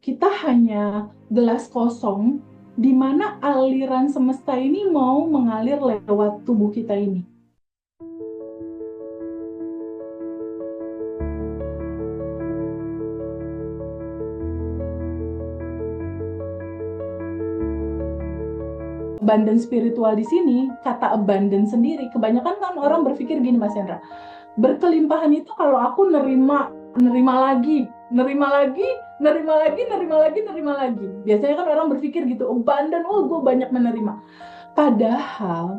kita hanya gelas kosong di mana aliran semesta ini mau mengalir lewat tubuh kita ini. Abundance spiritual di sini, kata abundance sendiri, kebanyakan kan orang berpikir gini Mas Hendra, berkelimpahan itu kalau aku nerima lagi. Biasanya kan orang berpikir gitu, abundant, oh gue banyak menerima. Padahal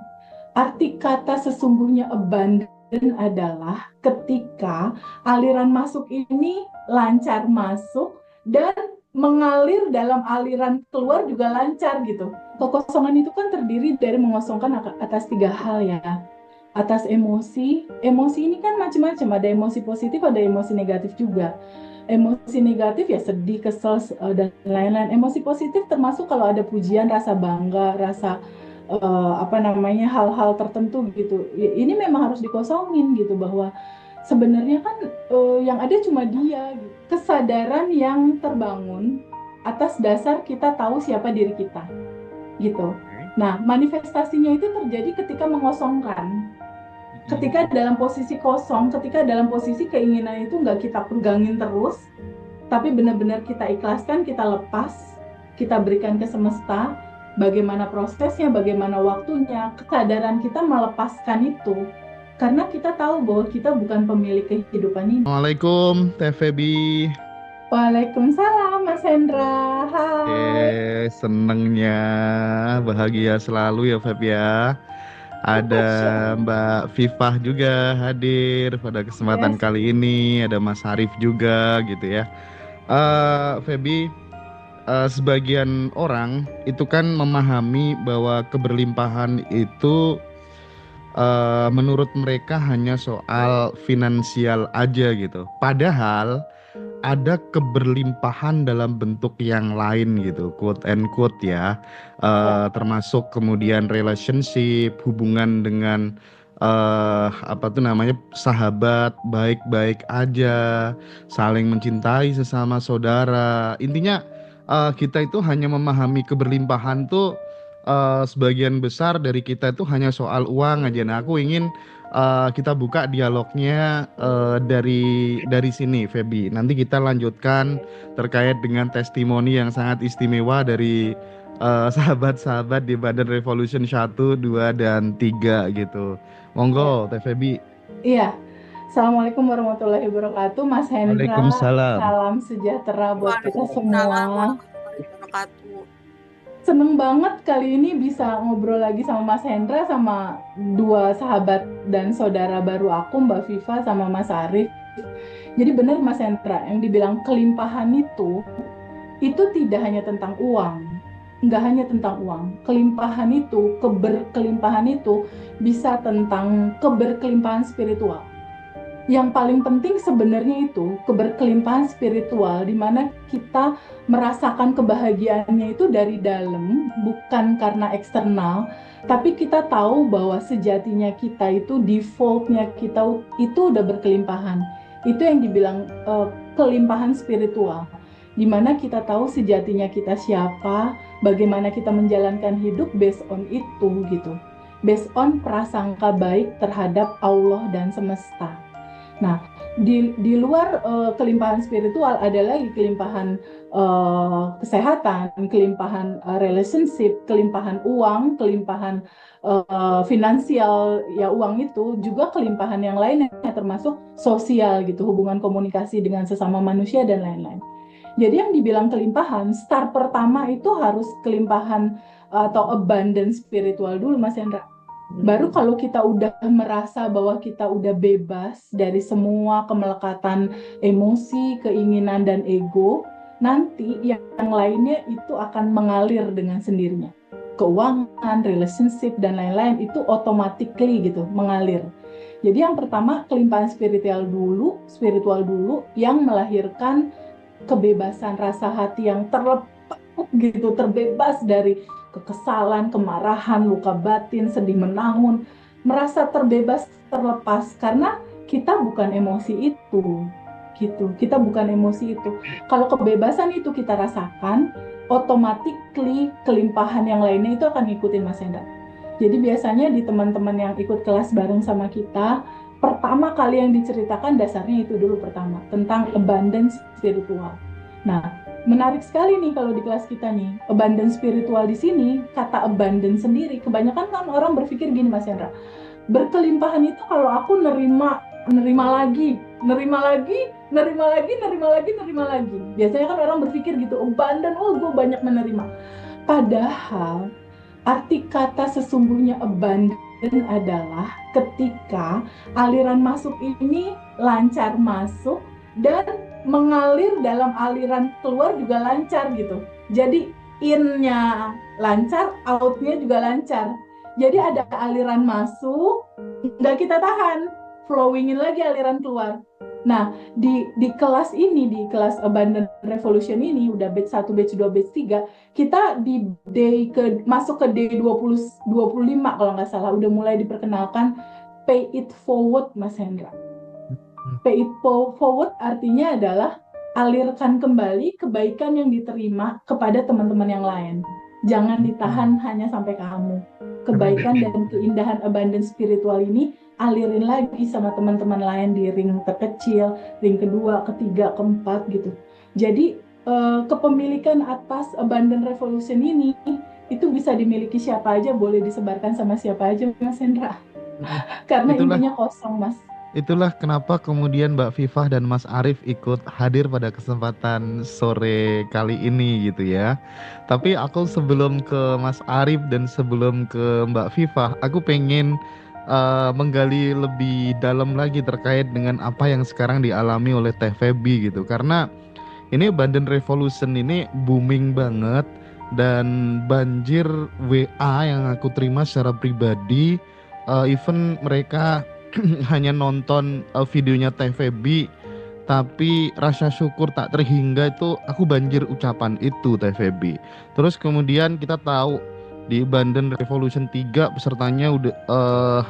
arti kata sesungguhnya abundant adalah ketika aliran masuk ini lancar masuk dan mengalir dalam aliran keluar juga lancar gitu. Kekosongan itu kan terdiri dari mengosongkan atas 3 hal ya. Atas emosi. Emosi ini kan macam-macam, ada emosi positif, ada emosi negatif juga. Emosi negatif ya sedih, kesel, dan lain-lain. Emosi positif termasuk kalau ada pujian, rasa bangga, rasa hal-hal tertentu gitu. Ini memang harus dikosongin gitu, bahwa sebenarnya kan yang ada cuma dia gitu. Kesadaran yang terbangun atas dasar kita tahu siapa diri kita gitu. Nah, manifestasinya itu terjadi ketika mengosongkan. Ketika dalam posisi kosong, ketika dalam posisi keinginan itu nggak kita pegangin terus, tapi benar-benar kita ikhlaskan, kita lepas, kita berikan ke semesta, bagaimana prosesnya, bagaimana waktunya, kesadaran kita melepaskan itu. Karena kita tahu bahwa kita bukan pemilik kehidupan ini. Assalamualaikum Teh Feby. Waalaikumsalam Mas Hendra. Hai. Senengnya bahagia selalu ya Feb ya. Ada Mbak Fifah juga hadir pada kesempatan Yes. kali ini. Ada Mas Harif juga gitu ya. Feby, sebagian orang itu kan memahami bahwa keberlimpahan itu menurut mereka hanya soal finansial aja gitu. Padahal ada keberlimpahan dalam bentuk yang lain gitu, quote and quote ya. Termasuk kemudian relationship, hubungan dengan sahabat, baik-baik aja, saling mencintai sesama saudara. Intinya kita itu hanya memahami keberlimpahan tuh sebagian besar dari kita itu hanya soal uang aja. Nah, aku ingin kita buka dialognya dari sini, Feby. Nanti kita lanjutkan terkait dengan testimoni yang sangat istimewa dari sahabat-sahabat di Badan Revolution 1, 2, dan 3 gitu. Monggo, Teh Feby. Iya. Assalamualaikum warahmatullahi wabarakatuh, Mas Hendra. Waalaikumsalam. Salam sejahtera buat kita Waalaikumsalam semua. warahmatullahi wabarakatuh. Seneng banget kali ini bisa ngobrol lagi sama Mas Hendra, sama dua sahabat dan saudara baru aku, Mbak Viva sama Mas Arif. Jadi benar Mas Hendra, yang dibilang kelimpahan itu tidak hanya tentang uang. Nggak hanya tentang uang. Kelimpahan itu, keberkelimpahan itu bisa tentang keberkelimpahan spiritual. Yang paling penting sebenarnya itu keberkelimpahan spiritual, di mana kita merasakan kebahagiaannya itu dari dalam, bukan karena eksternal, tapi kita tahu bahwa sejatinya kita itu, defaultnya kita itu udah berkelimpahan. Itu yang dibilang kelimpahan spiritual, di mana kita tahu sejatinya kita siapa, bagaimana kita menjalankan hidup based on itu gitu, based on prasangka baik terhadap Allah dan semesta. Nah, di luar kelimpahan spiritual ada lagi kelimpahan kesehatan, kelimpahan relationship, kelimpahan uang, kelimpahan finansial, ya uang itu juga kelimpahan yang lainnya termasuk sosial gitu, hubungan komunikasi dengan sesama manusia dan lain-lain. Jadi yang dibilang kelimpahan, start pertama itu harus kelimpahan atau abundance spiritual dulu Mas Hendra. Baru kalau kita udah merasa bahwa kita udah bebas dari semua kemelekatan emosi, keinginan, dan ego, nanti yang lainnya itu akan mengalir dengan sendirinya. Keuangan, relationship, dan lain-lain itu automatically gitu, mengalir. Jadi yang pertama kelimpahan spiritual dulu yang melahirkan kebebasan rasa hati yang terlepas gitu, terbebas dari kekesalan, kemarahan, luka batin, sedih menahun, merasa terbebas, terlepas, karena kita bukan emosi itu. gitu. Kita bukan emosi itu. Kalau kebebasan itu kita rasakan, automatically kelimpahan yang lainnya itu akan ngikutin Mas Hendra. Jadi biasanya di teman-teman yang ikut kelas bareng sama kita, pertama kali yang diceritakan dasarnya itu dulu pertama, tentang abundance spiritual. Nah, menarik sekali nih kalau di kelas kita nih, abundance spiritual di sini, kata abundance sendiri, kebanyakan kan orang berpikir gini Mas Hendra, berkelimpahan itu kalau aku nerima lagi, nerima lagi. Biasanya kan orang berpikir gitu, abundant, oh gue banyak menerima. Padahal arti kata sesungguhnya abundant adalah ketika aliran masuk ini lancar masuk dan mengalir dalam aliran keluar juga lancar gitu. Jadi in-nya lancar, out-nya juga lancar. Jadi ada aliran masuk, nggak kita tahan, flowingin lagi aliran keluar. Nah, di kelas ini, di kelas Abundant Revolution ini, udah batch 1, batch 2, batch 3, kita di masuk ke day 25 kalau nggak salah, udah mulai diperkenalkan pay it forward, Mas Hendra. Pay it forward artinya adalah alirkan kembali kebaikan yang diterima kepada teman-teman yang lain. Jangan ditahan hanya sampai kamu. Kebaikan dan keindahan abundance spiritual ini alirin lagi sama teman-teman lain di ring terkecil, ring kedua, ketiga, keempat gitu. Jadi kepemilikan atas abundant revolution ini itu bisa dimiliki siapa aja, boleh disebarkan sama siapa aja, Mas Hendra. Karena intinya kosong, Mas. Itulah kenapa kemudian Mbak Vivah dan Mas Arief ikut hadir pada kesempatan sore kali ini gitu ya. Tapi aku sebelum ke Mas Arief dan sebelum ke Mbak Vivah, aku pengen menggali lebih dalam lagi terkait dengan apa yang sekarang dialami oleh Teh Feby gitu. Karena ini Abundant Revolution ini booming banget dan banjir WA yang aku terima secara pribadi, even mereka hanya nonton videonya Teh Feby, tapi rasa syukur tak terhingga itu aku banjir ucapan itu Teh Feby. Terus kemudian kita tahu di Abundant Revolution 3 pesertanya udah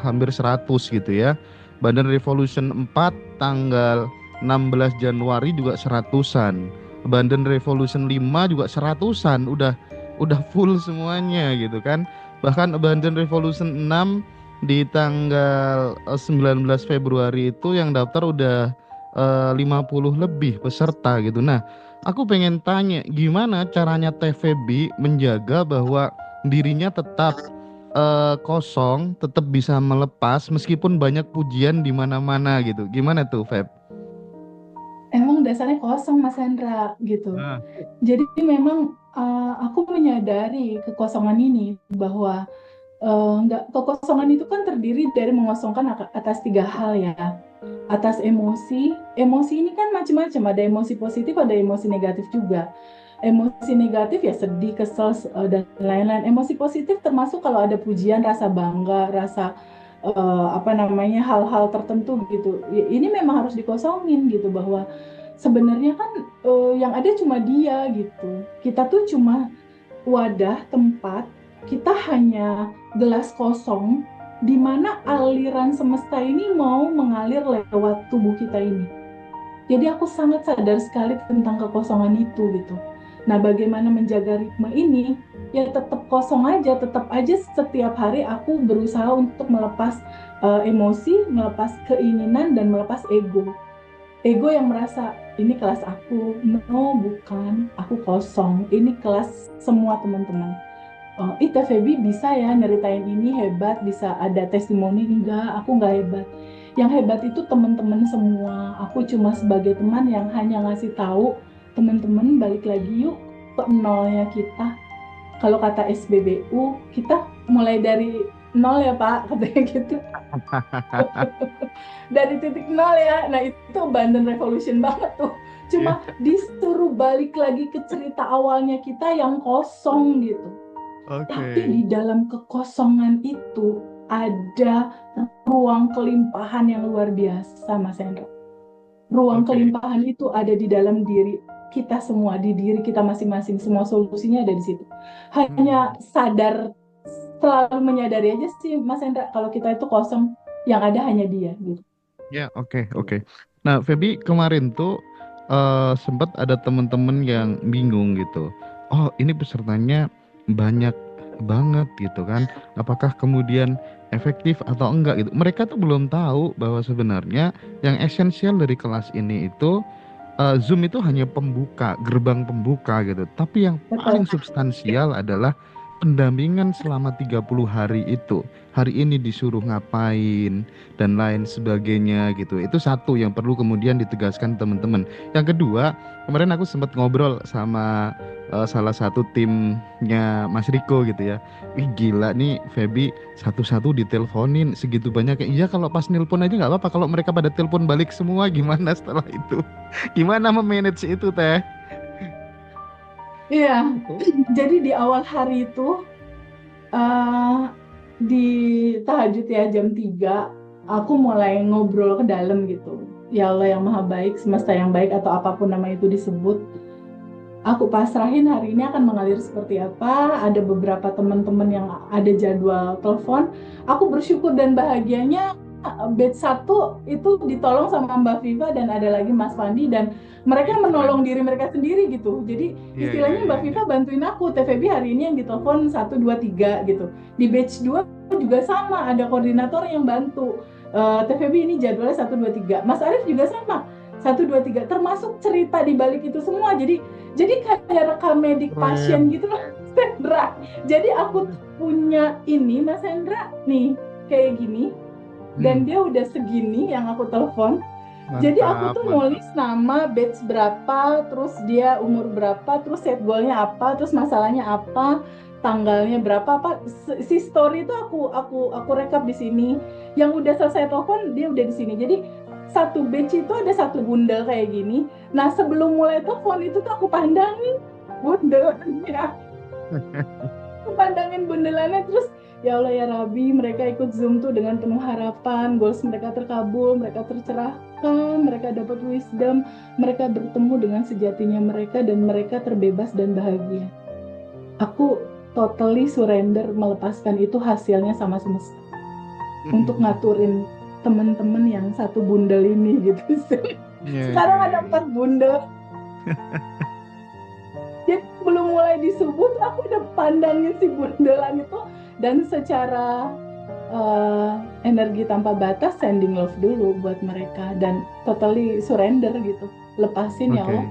hampir 100 gitu ya. Abundant Revolution 4 tanggal 16 Januari juga 100-an. Abundant Revolution 5 juga 100-an, udah full semuanya gitu kan. Bahkan Abundant Revolution 6 di tanggal 19 Februari itu yang daftar udah 50 lebih peserta gitu. Nah, aku pengen tanya gimana caranya Teh Feby menjaga bahwa dirinya tetap kosong, tetap bisa melepas meskipun banyak pujian di mana-mana gitu. Gimana tuh, Feb? Emang dasarnya kosong, Mas Hendra gitu. Jadi memang aku menyadari kekosongan ini bahwa kekosongan itu kan terdiri dari mengosongkan atas 3 hal ya. Atas emosi ini kan macam-macam, ada emosi positif, ada emosi negatif juga. Emosi negatif ya sedih, kesel, dan lain-lain. Emosi positif termasuk kalau ada pujian, rasa bangga, rasa hal-hal tertentu gitu. Ini memang harus dikosongin gitu, bahwa sebenarnya kan yang ada cuma dia gitu. Kita tuh cuma wadah, tempat, kita hanya gelas kosong di mana aliran semesta ini mau mengalir lewat tubuh kita ini. Jadi aku sangat sadar sekali tentang kekosongan itu gitu. Nah, bagaimana menjaga ritme ini? Ya tetap kosong aja, tetap aja setiap hari aku berusaha untuk melepas emosi, melepas keinginan, dan melepas ego. Ego yang merasa ini kelas aku, no bukan, aku kosong. Ini kelas semua teman-teman. Oh, Teh Feby bisa ya nyeritain ini hebat, bisa ada testimoni. Enggak, aku nggak hebat. Yang hebat itu teman-teman semua. Aku cuma sebagai teman yang hanya ngasih tahu teman-teman balik lagi yuk ke nolnya kita. Kalau kata SBBU, kita mulai dari nol ya Pak, katanya gitu. Dari titik nol ya. Nah itu abundant revolution banget tuh. Cuma disuruh balik lagi ke cerita awalnya kita yang kosong gitu. Tapi di dalam kekosongan itu ada ruang kelimpahan yang luar biasa, Mas Hendra. Ruang kelimpahan itu ada di dalam diri kita semua, di diri kita masing-masing. Semua solusinya ada di situ. Hanya sadar, selalu menyadari aja sih, Mas Hendra, kalau kita itu kosong, yang ada hanya dia gitu. Ya, oke. Nah, Feby, kemarin tuh sempat ada temen-temen yang bingung gitu. Oh, ini pesertanya banyak banget gitu kan. Apakah kemudian efektif atau enggak gitu. Mereka tuh belum tahu bahwa sebenarnya yang esensial dari kelas ini itu Zoom itu hanya pembuka, gerbang pembuka gitu. Tapi yang Betul. paling substansial adalah pendampingan selama 30 hari itu. Hari ini disuruh ngapain dan lain sebagainya gitu. Itu satu yang perlu kemudian ditegaskan teman-teman. Yang kedua, kemarin aku sempat ngobrol sama salah satu timnya Mas Riko gitu ya. Wih gila nih Feby satu-satu diteleponin segitu banyak. Iya kalau pas nelpon aja nggak apa-apa. Kalau mereka pada telepon balik semua gimana setelah itu? Gimana memanage itu teh? Iya, jadi di awal hari itu eh di tahajud ya jam 3 aku mulai ngobrol ke dalam gitu. Ya Allah yang maha baik, semesta yang baik atau apapun nama itu disebut. Aku pasrahin hari ini akan mengalir seperti apa. Ada beberapa teman-teman yang ada jadwal telepon. Aku bersyukur dan bahagianya batch 1 itu ditolong sama Mbak Viva dan ada lagi Mas Fandi dan mereka Ih, menolong keren. diri mereka sendiri gitu. Jadi Iya, iya, istilahnya iya, Mbak iya. Viva bantuin aku, TVB hari ini yang ditelepon 1, 2, 3 gitu. Di batch 2 juga sama, ada koordinator yang bantu. TVB ini jadwalnya 1, 2, 3. Mas Arief juga sama, 1, 2, 3. Termasuk cerita di balik itu semua. Jadi kayak rekam medik pasien Keren. gitu loh, Hendra. Jadi aku punya ini Mas Hendra nih kayak gini Hmm, dan dia udah segini yang aku telepon. Jadi aku mantap, tuh mantap. nulis nama, batch berapa, terus dia umur berapa, terus set goalnya apa, terus masalahnya apa, tanggalnya berapa, apa si story itu aku rekap di sini. Yang udah selesai telepon dia udah di sini. Jadi satu batch itu ada satu bundel kayak gini. Nah sebelum mulai telepon itu tuh aku pandangin bundelannya, aku pandangin bundelannya terus ya Allah ya Rabbi mereka ikut Zoom tuh dengan penuh harapan, goals mereka terkabul, mereka tercerahkan, mereka dapat wisdom, mereka bertemu dengan sejatinya mereka dan mereka terbebas dan bahagia. Aku totally surrender melepaskan itu hasilnya sama semesta untuk ngaturin temen-temen yang satu bundel ini gitu sih. Iya, iya, Sekarang ada iya, iya. 4 bundel. Jadi belum mulai disebut aku udah pandangin si bundelan itu dan secara energi tanpa batas sending love dulu buat mereka dan totally surrender gitu, lepasin ya Allah.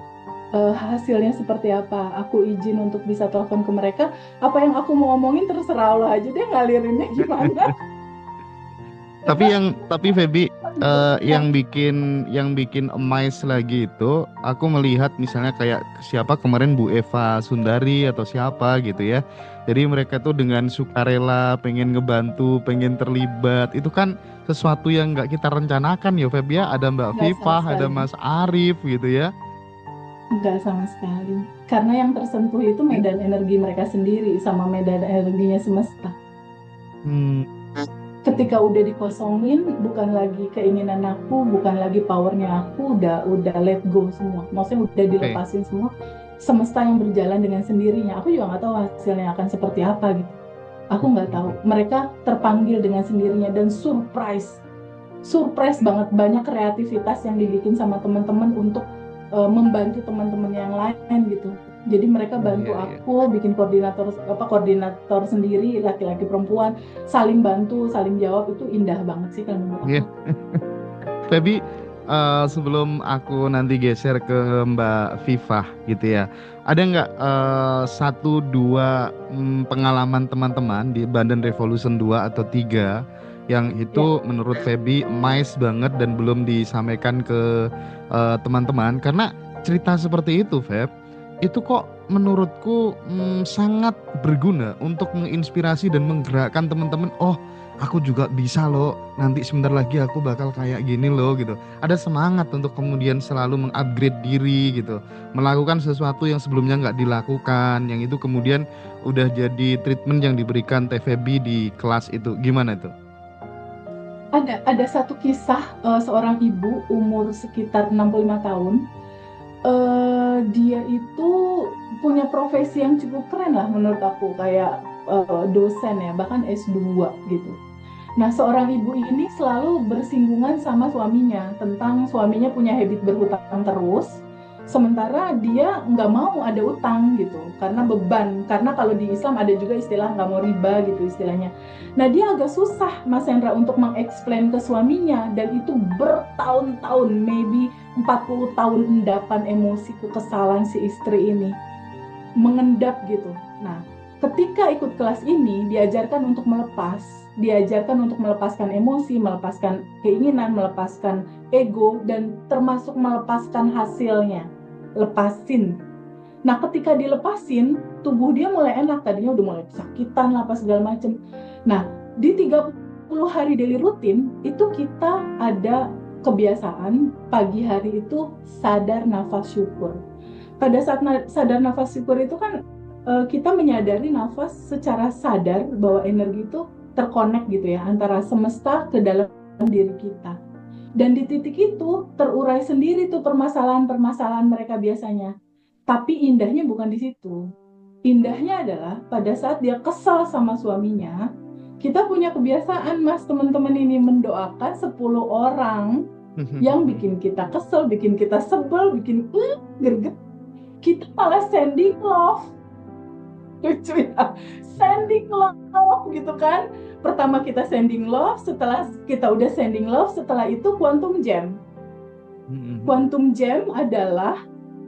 Oke. Hasilnya seperti apa aku izin untuk bisa telepon ke mereka, apa yang aku mau ngomongin terserah Allah aja deh ngalirinnya gimana. Karena Tapi Feby, ya, yang bikin amazed lagi itu aku melihat misalnya kayak siapa kemarin Bu Eva Sundari atau siapa gitu ya. Jadi mereka tuh dengan sukarela pengen ngebantu, pengen terlibat. Itu kan sesuatu yang nggak kita rencanakan ya Feby ya. Ada Mbak nggak sama Viva, ada sekali, Mas Arief gitu ya. nggak sama sekali, karena yang tersentuh itu medan energi mereka sendiri sama medan energinya semesta. Hmm. Ketika udah dikosongin, bukan lagi keinginan aku, bukan lagi powernya aku, udah let go semua. Maksudnya udah Oke. dilepasin semua, semesta yang berjalan dengan sendirinya. Aku juga nggak tahu hasilnya akan seperti apa gitu. Aku nggak tahu. Mereka terpanggil dengan sendirinya dan surprise banget, banyak kreativitas yang dibikin sama teman-teman untuk membantu teman-teman yang lain gitu. Jadi mereka bantu Iya, iya. aku bikin koordinator sendiri, laki-laki perempuan saling bantu, saling jawab, itu indah banget sih kalau menurut Iya. aku. Feby, sebelum aku nanti geser ke Mbak Viva gitu ya, ada nggak satu dua pengalaman teman-teman di Bandan Revolution 2 atau 3 yang Ya, itu menurut Feby nice banget dan belum disampaikan ke teman-teman? Karena cerita seperti itu, Feb, itu kok menurutku sangat berguna untuk menginspirasi dan menggerakkan teman-teman. Oh, aku juga bisa loh, nanti sebentar lagi aku bakal kayak gini loh gitu. Ada semangat untuk kemudian selalu mengupgrade diri gitu, melakukan sesuatu yang sebelumnya nggak dilakukan, yang itu kemudian udah jadi treatment yang diberikan TVB di kelas itu. Gimana itu? ada satu kisah seorang ibu umur sekitar 65 tahun. Dia itu punya profesi yang cukup keren lah menurut aku, kayak dosen ya, bahkan S2 gitu. Nah, seorang ibu ini selalu bersinggungan sama suaminya tentang suaminya punya habit berhutang terus. Sementara dia nggak mau ada utang gitu, karena beban. Karena kalau di Islam ada juga istilah nggak mau riba gitu istilahnya. Nah dia agak susah Mas Hendra untuk mengeksplain ke suaminya, dan itu bertahun-tahun, maybe 40 tahun endapan emosi kekesalan si istri ini mengendap gitu. Nah, ketika ikut kelas ini diajarkan untuk melepas, diajarkan untuk melepaskan emosi, melepaskan keinginan, melepaskan ego, dan termasuk melepaskan hasilnya. Lepasin. Nah, ketika dilepasin, tubuh dia mulai enak. Tadinya udah mulai sakitan lah, apa segala macem. Nah, di 30 hari daily rutin, itu kita ada kebiasaan pagi hari itu sadar nafas syukur. Pada saat sadar nafas syukur itu kan kita menyadari nafas secara sadar bahwa energi itu terkonek gitu ya antara semesta ke dalam diri kita. Dan di titik itu terurai sendiri tuh permasalahan-permasalahan mereka biasanya. Tapi indahnya bukan di situ. Indahnya adalah pada saat dia kesal sama suaminya, kita punya kebiasaan Mas teman-teman ini mendoakan 10 orang yang bikin kita kesel, bikin kita sebel, bikin greget. Kita malah sending love. Lucu ya, sending love gitu kan. Pertama kita sending love, setelah kita udah sending love, setelah itu quantum jam. Quantum jam adalah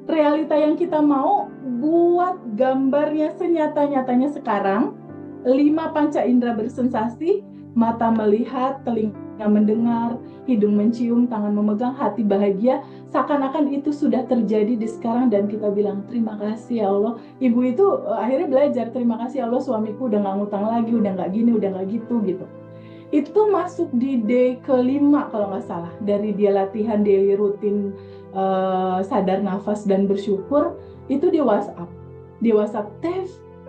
realita yang kita mau buat gambarnya senyata-nyatanya sekarang. 5 panca indera bersensasi, mata melihat, telinga mendengar, hidung mencium, tangan memegang, hati bahagia, seakan-akan itu sudah terjadi di sekarang, dan kita bilang terima kasih ya Allah. Ibu itu akhirnya belajar, terima kasih ya Allah, suamiku udah nggak ngutang lagi, udah nggak gini, udah nggak gitu. Itu masuk di day ke-5 kalau nggak salah, dari dia latihan daily rutin sadar nafas dan bersyukur. Itu di WhatsApp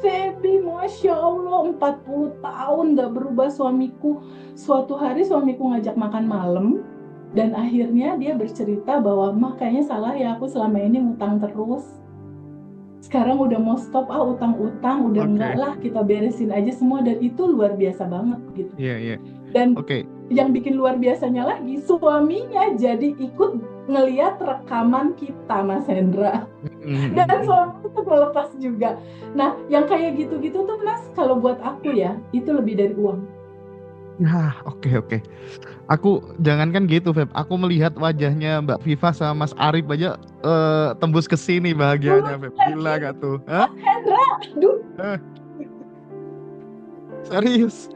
Febi, Masya Allah 40 tahun gak berubah suamiku. Suatu hari suamiku ngajak makan malam, dan akhirnya dia bercerita bahwa makanya salah ya, aku selama ini ngutang terus. Sekarang udah mau stop utang-utang, udah enggak lah, kita beresin aja semua. Dan itu luar biasa banget gitu. Dan yang bikin luar biasanya lagi, suaminya jadi ikut ngeliat rekaman kita Mas Hendra. Dan suami itu melepas juga. Nah yang kayak gitu-gitu tuh Mas, kalau buat aku ya, itu lebih dari uang. Nah, oke. Aku jangankan gitu, Feb. Aku melihat wajahnya Mbak Viva sama Mas Arif aja tembus ke sini bahagianya, Feb. Gila gak tuh? Mas Hendra, aduh. Serius.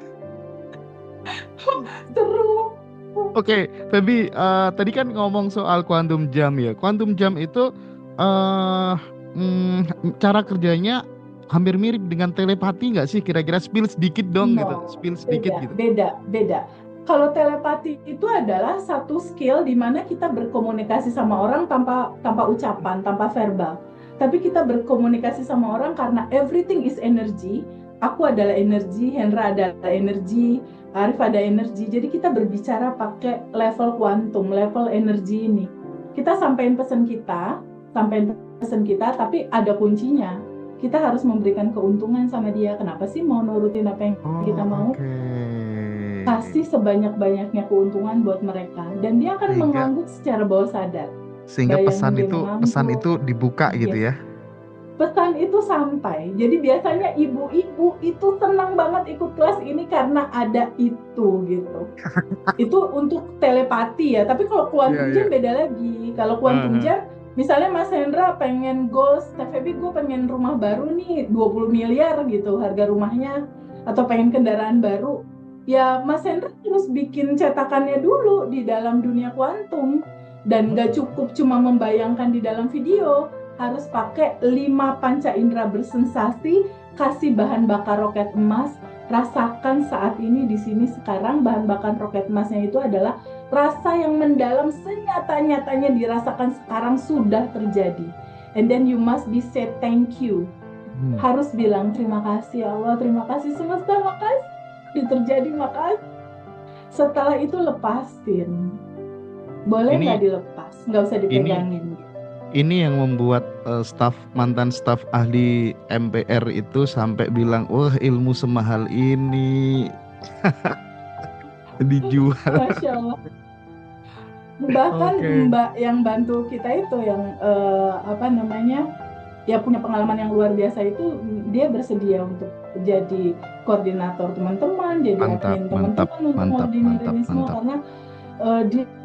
Seru. Oke, Febi, tadi kan ngomong soal quantum jam ya. Quantum jam itu cara kerjanya hampir mirip dengan telepati nggak sih? Kira-kira spill sedikit dong gitu. Spill sedikit gitu. Beda. Kalau telepati itu adalah satu skill di mana kita berkomunikasi sama orang tanpa ucapan, tanpa verbal. Tapi kita berkomunikasi sama orang karena everything is energy. Aku adalah energi, Hendra adalah energi, Arif ada energi. Jadi kita berbicara pakai level kuantum, level energi ini. Kita sampein pesan kita, tapi ada kuncinya. Kita harus memberikan keuntungan sama dia. Kenapa sih mau nurutin apa yang kita mau? Kasih sebanyak-banyaknya keuntungan buat mereka, dan dia akan mengangguk secara bawah sadar. Sehingga pesan itu dibuka gitu ya. Pesan itu sampai. Jadi biasanya ibu-ibu itu senang banget ikut kelas ini karena ada itu gitu. Itu untuk telepati ya. Tapi kalau quantum jam beda lagi. Kalau quantum jam, misalnya Mas Hendra pengen goals, Febi gue pengen rumah baru nih 20 miliar gitu harga rumahnya, atau pengen kendaraan baru. Ya Mas Hendra harus bikin cetakannya dulu di dalam dunia kuantum. Dan gak cukup cuma membayangkan di dalam video, harus pakai 5 panca indera bersensasi, kasih bahan bakar roket emas, rasakan saat ini di sini sekarang. Bahan bakar roket emasnya itu adalah rasa yang mendalam, senyata-nyatanya dirasakan sekarang sudah terjadi. And then you must be say thank you. Harus bilang terima kasih Allah, terima kasih semesta, makasih terjadi, makasih. Setelah itu lepasin. Boleh nggak dilepas, nggak usah dipegangin. Ini yang membuat mantan staf ahli MPR itu sampai bilang, wah ilmu semahal ini dijual. Masya Allah. Bahkan Oke, Mbak yang bantu kita itu yang apa namanya, ya punya pengalaman yang luar biasa itu, dia bersedia untuk jadi koordinator teman-teman, jadi mantap, admin mantap, teman-teman untuk mantap, ngordinarin mantap, ini semua mantap. karena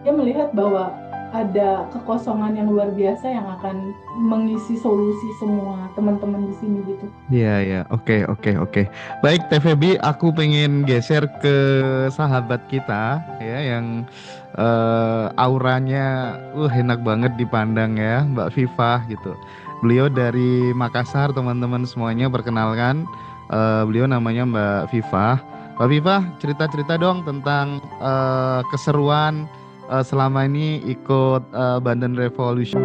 dia melihat bahwa ada kekosongan yang luar biasa yang akan mengisi solusi semua teman-teman di sini gitu. Iya, ya, oke, oke, oke. Baik, TVB, aku pengen geser ke sahabat kita ya yang auranya enak banget dipandang ya, Mbak Viva gitu. Beliau dari Makassar, teman-teman semuanya perkenalkan. Beliau namanya Mbak Viva. Mbak Viva, cerita-cerita dong tentang keseruan selama ini ikut Banten Revolution.